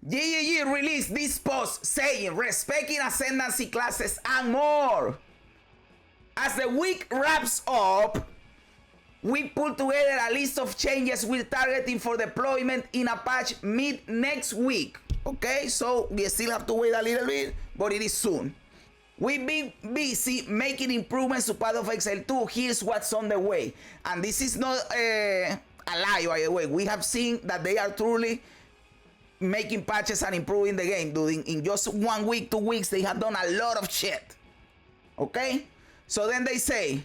GGG released this post saying respecting Ascendancy classes and more. As the week wraps up, we put together a list of changes we're targeting for deployment in a patch mid next week. Okay, so we still have to wait a little bit, but it is soon. We've been busy making improvements to Path of Exile 2. Here's what's on the way. And this is not a lie, by the way. We have seen that they are truly making patches and improving the game. Dude, in just 1 week, 2 weeks, they have done a lot of shit. Okay? So then they say,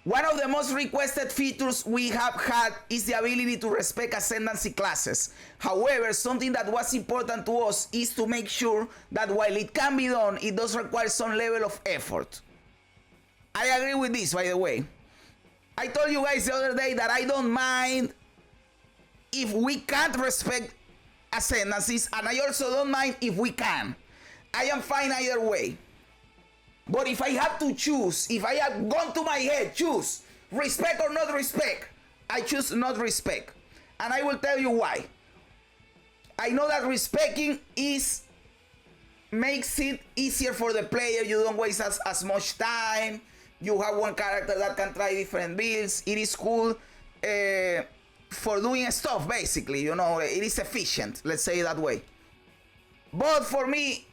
one of the most requested features we have had is the ability to respect Ascendancy classes. However, something that was important to us is to make sure that while it can be done, it does require some level of effort. I agree with this, by the way. I told you guys the other day that I don't mind if we can't respect Ascendancies, and I also don't mind if we can. I am fine either way. But if I have to choose, if I have gone to my head, choose respect or not respect, I choose not respect. And I will tell you why. I know that respecting makes it easier for the player. You don't waste as much time. You have one character that can try different builds. It is cool for doing stuff, basically. You know, it is efficient. Let's say it that way. But for me,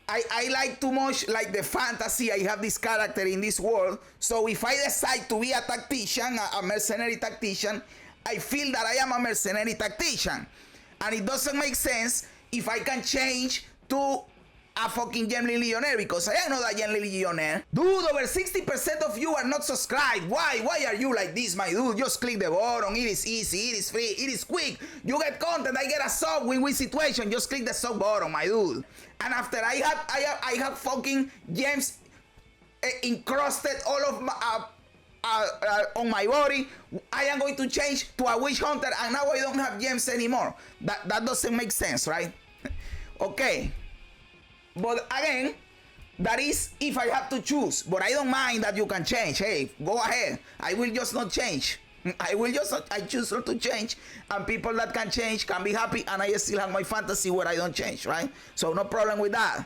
I like too much like the fantasy. I have this character in this world. So if I decide to be a tactician, a mercenary tactician, I feel that I am a mercenary tactician. And it doesn't make sense if I can change to a fucking Gemly Legionnaire, because I am not a Gemly Legionnaire. Dude, over 60% of you are not subscribed. Why? Why are you like this, my dude? Just click the button. It is easy, it is free, it is quick. You get content, I get a sub, win-win situation. Just click the sub button, my dude. And after I have fucking gems encrusted all of my on my body, I am going to change to a witch hunter, and now I don't have gems anymore. That doesn't make sense, right? Okay. But again, that is if I have to choose. But I don't mind that you can change. Hey, go ahead. I will just not change. I choose not to change. And people that can change can be happy. And I still have my fantasy where I don't change, right? So no problem with that.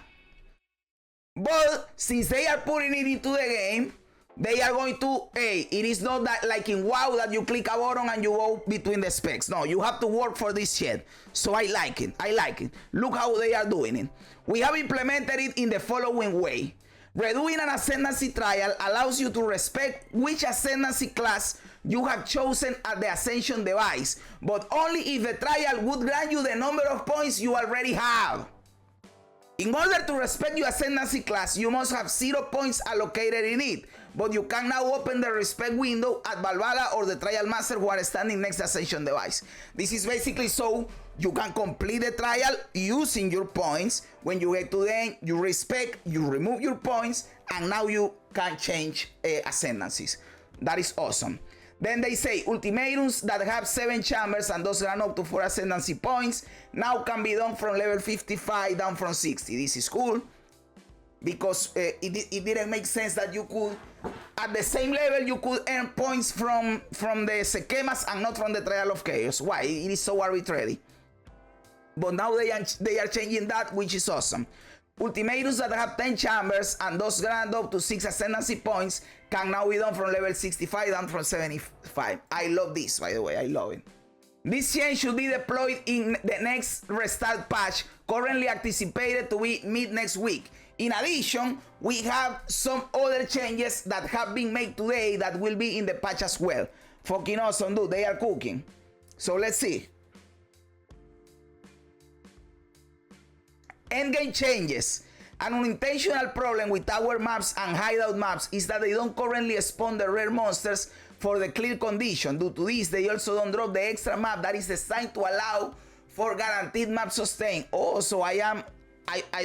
But since they are putting it into the game, they are going to, hey, it is not that like in WoW that you click a button and you go between the specs. No, you have to work for this shit. So I like it. I like it. Look how they are doing it. We have implemented it in the following way. Redoing an Ascendancy trial allows you to respect which Ascendancy class you have chosen at the Ascension device, but only if the trial would grant you the number of points you already have. In order to respect your Ascendancy class, you must have 0 points allocated in it, but you can now open the respect window at Valhalla or the Trial Master who are standing next to the Ascension device. This is basically so you can complete the trial using your points. When you get to the end, you respect, you remove your points, and now you can change Ascendancies. That is awesome. Then they say ultimatums that have 7 chambers and those run up to 4 Ascendancy points now can be done from level 55 down from 60. This is cool because it didn't make sense that you could, at the same level, you could earn points from the Sekemas and not from the Trial of Chaos. Why? It is so arbitrary. But now they are changing that, which is awesome. Ultimatums that have 10 chambers and those grant up to 6 Ascendancy points can now be done from level 65 down from 75. I love this, by the way. I love it. This change should be deployed in the next restart patch, currently anticipated to be mid next week. In addition, we have some other changes that have been made today that will be in the patch as well. Fucking awesome, dude. They are cooking. So let's see. Endgame changes. An unintentional problem with tower maps and hideout maps is that they don't currently spawn the rare monsters for the clear condition. Due to this, they also don't drop the extra map that is designed to allow for guaranteed map sustain. Oh, so I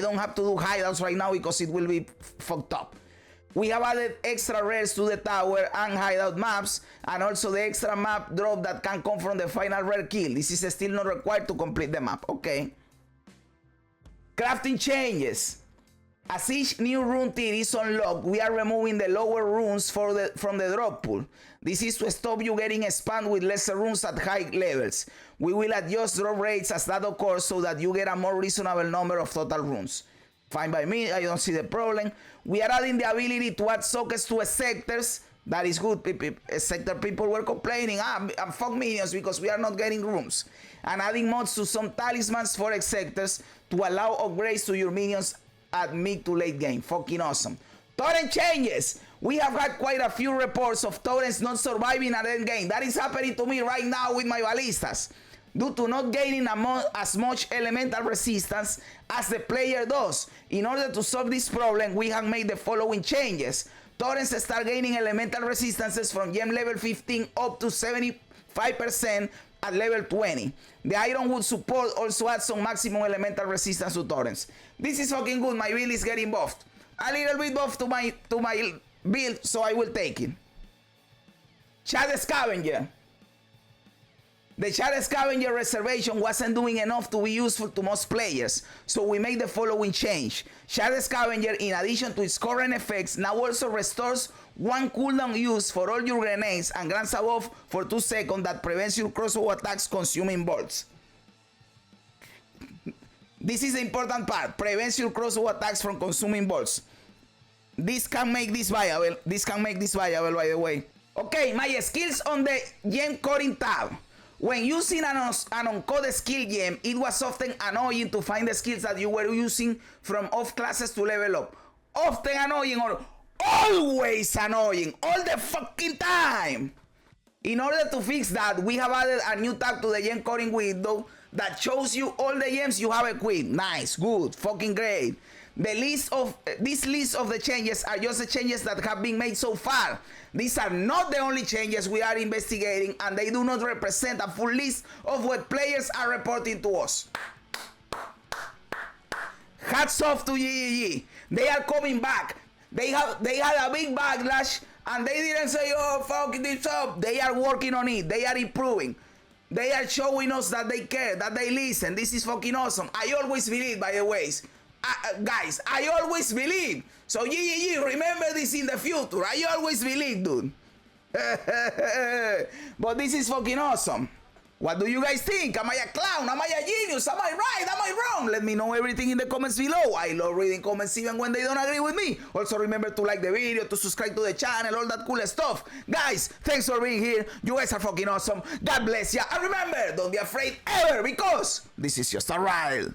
don't have to do hideouts right now because it will be fucked up. We have added extra rares to the tower and hideout maps, and also the extra map drop that can come from the final rare kill. This is still not required to complete the map. Okay. Crafting changes. As each new rune tier is unlocked, we are removing the lower runes from the drop pool. This is to stop you getting spammed with lesser runes at high levels. We will adjust drop rates as that occurs so that you get a more reasonable number of total runes. Fine by me, I don't see the problem. We are adding the ability to add sockets to sectors. That is good. Sector people were complaining, fuck minions because we are not getting rooms. And adding mods to some talismans for sectors to allow upgrades to your minions at mid to late game. Fucking awesome. Torrent changes. We have had quite a few reports of torrents not surviving at end game. That is happening to me right now with my ballistas. Due to not gaining as much elemental resistance as the player does. In order to solve this problem, we have made the following changes. Torrents start gaining elemental resistances from gem level 15 up to 75% at level 20. The Ironwood support also adds some maximum elemental resistance to torrents. This is fucking good. My build is getting buffed. A little bit buffed to my build, so I will take it. Chat Scavenger. The Chat Scavenger reservation wasn't doing enough to be useful to most players, so we made the following change. Chat Scavenger, in addition to its current effects, now also restores 1 cooldown use for all your grenades and grants a buff for 2 seconds that prevents your crossbow attacks consuming bolts. This is the important part. Prevents your crossbow attacks from consuming bolts. This can make this viable. This can make this viable, by the way. Okay, my skills on the gem coding tab. When using an uncoded skill gem, it was often annoying to find the skills that you were using from off classes to level up. Often annoying or always annoying, all the fucking time. In order to fix that, we have added a new tab to the gem coding window that shows you all the gems you have equipped. Nice, good, fucking great. This list of the changes are just the changes that have been made so far. These are not the only changes we are investigating, and they do not represent a full list of what players are reporting to us. Hats off to GGG. They are coming back. They had a big backlash, and they didn't say, oh, fuck this up. They are working on it. They are improving. They are showing us that they care, that they listen. This is fucking awesome. I always believe, by the way. Guys, I always believe. So GGG, remember this in the future. I always believe, dude. But this is fucking awesome. What do you guys think? Am I a clown? Am I a genius? Am I right? Am I wrong? Let me know everything in the comments below. I love reading comments even when they don't agree with me. Also remember to like the video, to subscribe to the channel, all that cool stuff. Guys, thanks for being here. You guys are fucking awesome. God bless ya. And remember, don't be afraid ever, because this is just a ride.